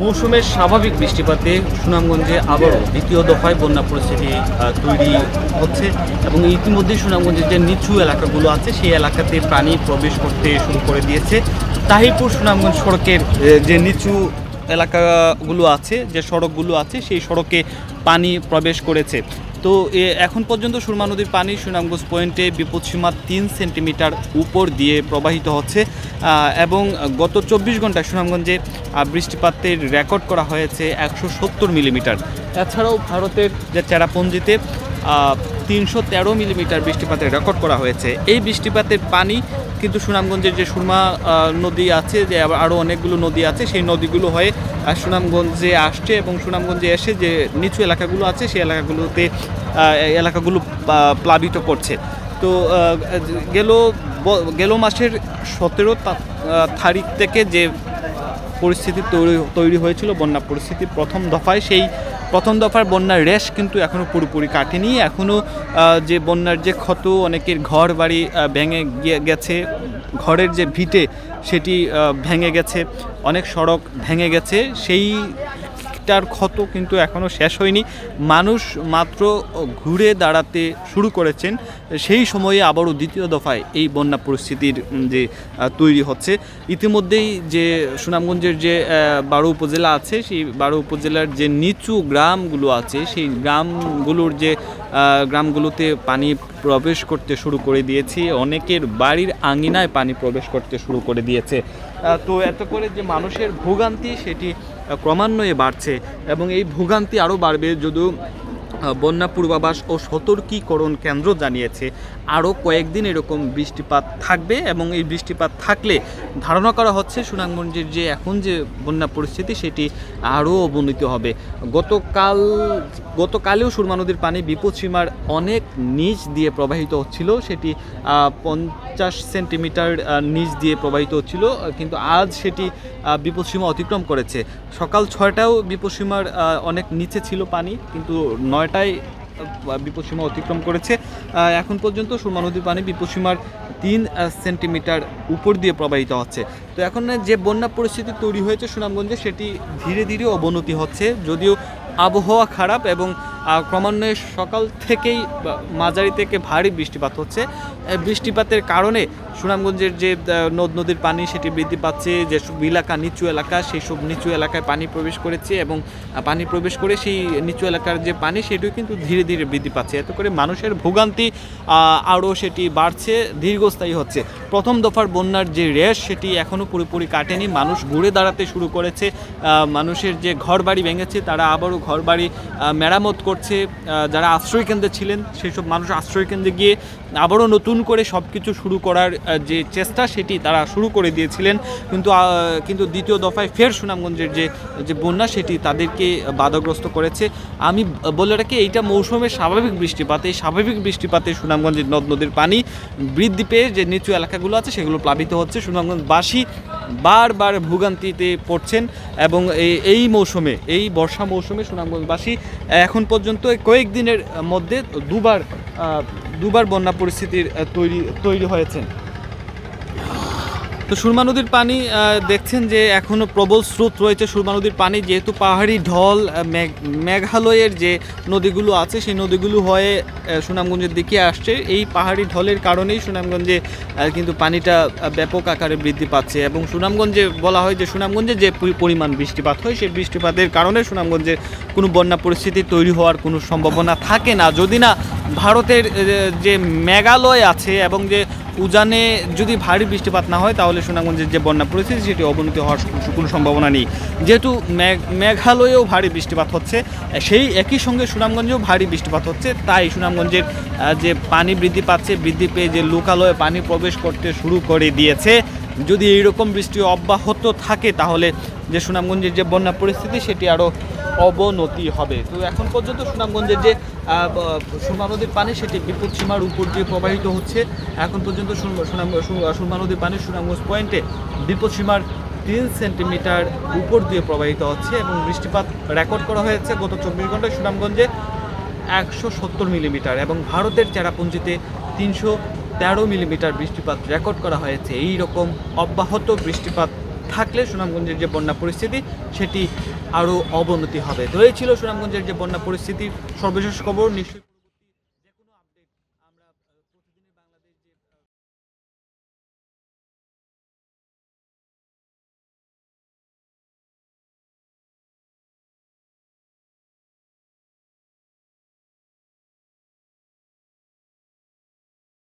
মৌসুমের স্বাভাবিক বৃষ্টিপাতে সুনামগঞ্জে আবারও দ্বিতীয় দফায় বন্যা পরিস্থিতি তৈরি হচ্ছে এবং ইতিমধ্যেই সুনামগঞ্জের যে নিচু এলাকাগুলো আছে সেই এলাকাতে পানি প্রবেশ করতে শুরু করে দিয়েছে। তাহিরপুর সুনামগঞ্জ সড়কের যে নিচু এলাকাগুলো আছে, যে সড়কগুলো আছে, সেই সড়কে পানি প্রবেশ করেছে। তো এখন পর্যন্ত সুরমা নদীর পানি সুনামগঞ্জ পয়েন্টে বিপদসীমা 3 সেন্টিমিটার উপর দিয়ে প্রবাহিত হচ্ছে এবং গত 24 ঘন্টায় সুনামগঞ্জে বৃষ্টিপাতের রেকর্ড করা হয়েছে 170 মিলিমিটার। এছাড়াও ভারতের যে চেরাপুঞ্জিতে 313 মিলিমিটার বৃষ্টিপাতের রেকর্ড করা হয়েছে। এই বৃষ্টিপাতের পানি কিন্তু সুনামগঞ্জের যে সুরমা নদী আছে, যে আরও অনেকগুলো নদী আছে, সেই নদীগুলো হয়ে সুনামগঞ্জে আসছে এবং সুনামগঞ্জে এসে যে নিচু এলাকাগুলো আছে সেই এলাকাগুলো প্লাবিত করছে। তো গেল মাসের 17 তারিখ থেকে যে পরিস্থিতি তৈরি হয়েছিল বন্যা পরিস্থিতি প্রথম দফায়, সেই প্রথম দফার বন্যার রেশ কিন্তু এখনও পুরোপুরি কাটেনি। এখনও যে বন্যার যে ক্ষত, অনেকের ঘর বাড়ি ভেঙে গেছে, ঘরের যে ভিটে সেটি ভেঙে গেছে, অনেক সড়ক ভেঙে গেছে, সেইটার ক্ষত কিন্তু এখনও শেষ হয়নি। মানুষ মাত্র ঘুরে দাঁড়াতে শুরু করেছেন, সেই সময়ে আবারও দ্বিতীয় দফায় এই বন্যা পরিস্থিতির যে তৈরি হচ্ছে। ইতিমধ্যেই যে সুনামগঞ্জের যে 12 উপজেলা আছে, সেই 12 উপজেলার যে নিচু গ্রামগুলো আছে, সেই গ্রামগুলোতে পানি প্রবেশ করতে শুরু করে দিয়েছে। অনেকের বাড়ির আঙিনায় পানি প্রবেশ করতে শুরু করে দিয়েছে। তো এত করে যে মানুষের ভোগান্তি সেটি ক্রমান্বয়ে বাড়ছে এবং এই ভোগান্তি আরও বাড়বে। যদিও বন্যা পূর্বাভাস ও সতর্কীকরণ কেন্দ্র জানিয়েছে আরও কয়েকদিন এরকম বৃষ্টিপাত থাকবে এবং এই বৃষ্টিপাত থাকলে ধারণা করা হচ্ছে সুনামগঞ্জের যে এখন যে বন্যা পরিস্থিতি সেটি আরও অবনতি হবে। গতকালেও সুরমা নদীর পানি বিপদসীমার অনেক নিচ দিয়ে প্রবাহিত হচ্ছিল, সেটি 50 সেন্টিমিটার নিচ দিয়ে প্রবাহিত হচ্ছিল, কিন্তু আজ সেটি বিপদসীমা অতিক্রম করেছে। সকাল 6টাও বিপদসীমার অনেক নিচে ছিল পানি, কিন্তু 9টায় বিপদসীমা অতিক্রম করেছে। এখন পর্যন্ত সুরমা নদীর পানি বিপদসীমার 3 সেন্টিমিটার উপর দিয়ে প্রবাহিত হচ্ছে। তো এখন যে বন্যা পরিস্থিতি তৈরি হয়েছে সুনামগঞ্জে সেটি ধীরে ধীরে অবনতি হচ্ছে, যদিও আবহাওয়া খারাপ এবং ক্রমান্বয়ে সকাল থেকেই মাঝারি থেকে ভারী বৃষ্টিপাত হচ্ছে। বৃষ্টিপাতের কারণে সুনামগঞ্জের যে নদ নদীর পানি সেটি বৃদ্ধি পাচ্ছে। যেসব এলাকা নিচু এলাকা, সেই সব নিচু এলাকায় পানি প্রবেশ করেছে এবং পানি প্রবেশ করে সেই নিচু এলাকার যে পানি সেটিও কিন্তু ধীরে ধীরে বৃদ্ধি পাচ্ছে। এত করে মানুষের ভোগান্তি আরও সেটি বাড়ছে, দীর্ঘস্থায়ী হচ্ছে। প্রথম দফার বন্যার যে রেশ সেটি এখনও পুরোপুরি কাটেনি। মানুষ ঘুরে দাঁড়াতে শুরু করেছে। মানুষের যে ঘর বাড়ি ভেঙেছে তারা আবারও ঘর বাড়ি মেরামত করছে। যারা আশ্রয়কেন্দ্রে ছিলেন সেই সব মানুষ আশ্রয়কেন্দ্রে গিয়ে আবারও নতুন করে সব কিছু শুরু করার যে চেষ্টা সেটি তারা শুরু করে দিয়েছিলেন। কিন্তু দ্বিতীয় দফায় ফের সুনামগঞ্জের যে বন্যা সেটি তাদেরকে বাধাগ্রস্ত করেছে। আমি বলে রাখি, এইটা মৌসুমের স্বাভাবিক বৃষ্টিপাত। এই স্বাভাবিক বৃষ্টিপাতে সুনামগঞ্জের নদ নদীর পানি বৃদ্ধি পেয়ে যে নিচু এলাকাগুলো আছে সেগুলো প্লাবিত হচ্ছে। সুনামগঞ্জবাসী বারবার ভোগান্তিতে পড়ছেন এবং এই বর্ষা মৌসুমে সুনামগঞ্জবাসী এখন পর্যন্ত কয়েকদিনের মধ্যে দুবার বন্যা পরিস্থিতির তৈরি হয়েছে। তো সুরমা নদীর পানি দেখছেন যে এখনও প্রবল স্রোত রয়েছে সুরমা নদীর পানি, যেহেতু পাহাড়ি ঢল মেঘালয়ের যে নদীগুলো আছে সেই নদীগুলো হয়ে সুনামগঞ্জের দিকে আসছে। এই পাহাড়ি ঢলের কারণেই সুনামগঞ্জে কিন্তু পানিটা ব্যাপক আকারে বৃদ্ধি পাচ্ছে এবং সুনামগঞ্জে বলা হয় যে সুনামগঞ্জে যে পরিমাণ বৃষ্টিপাত হয় সেই বৃষ্টিপাতের কারণে সুনামগঞ্জে কোনো বন্যা পরিস্থিতি তৈরি হওয়ার কোনো সম্ভাবনা থাকে না, যদি না ভারতের যে মেঘালয় আছে এবং যে উজানে যদি ভারী বৃষ্টিপাত না হয় তাহলে সুনামগঞ্জের যে বন্যা পরিস্থিতি সেটি অবনতি হওয়ার কোনো সম্ভাবনা নেই। যেহেতু মেঘালয়েও ভারী বৃষ্টিপাত হচ্ছে, সেই একই সঙ্গে সুনামগঞ্জেও ভারী বৃষ্টিপাত হচ্ছে, তাই সুনামগঞ্জের যে পানি বৃদ্ধি পেয়ে যে লোকালয়ে পানি প্রবেশ করতে শুরু করে দিয়েছে। যদি এইরকম বৃষ্টি অব্যাহত থাকে তাহলে যে সুনামগঞ্জের যে বন্যা পরিস্থিতি সেটি আরও অবনতি হবে। তো এখন পর্যন্ত সুনামগঞ্জের যে সুরমা নদীর পানি সেটি বিপদসীমার উপর দিয়ে প্রবাহিত হচ্ছে। এখন পর্যন্ত সুরমা নদীর পানি সুনামগঞ্জ পয়েন্টে বিপদসীমার 3 সেন্টিমিটার উপর দিয়ে প্রবাহিত হচ্ছে এবং বৃষ্টিপাত রেকর্ড করা হয়েছে গত 24 ঘন্টায় সুনামগঞ্জে 170 মিলিমিটার এবং ভারতের চেরাপুঞ্জিতে 313 মিলিমিটার বৃষ্টিপাত রেকর্ড করা হয়েছে। এই রকম অব্যাহত বৃষ্টিপাত থাকলে সুনামগঞ্জের যে বন্যা পরিস্থিতি সেটি আরও অবনতি হবে। তো এই ছিল সুনামগঞ্জের যে বন্যা পরিস্থিতির সর্বশেষ খবর। নিশ্চয়ই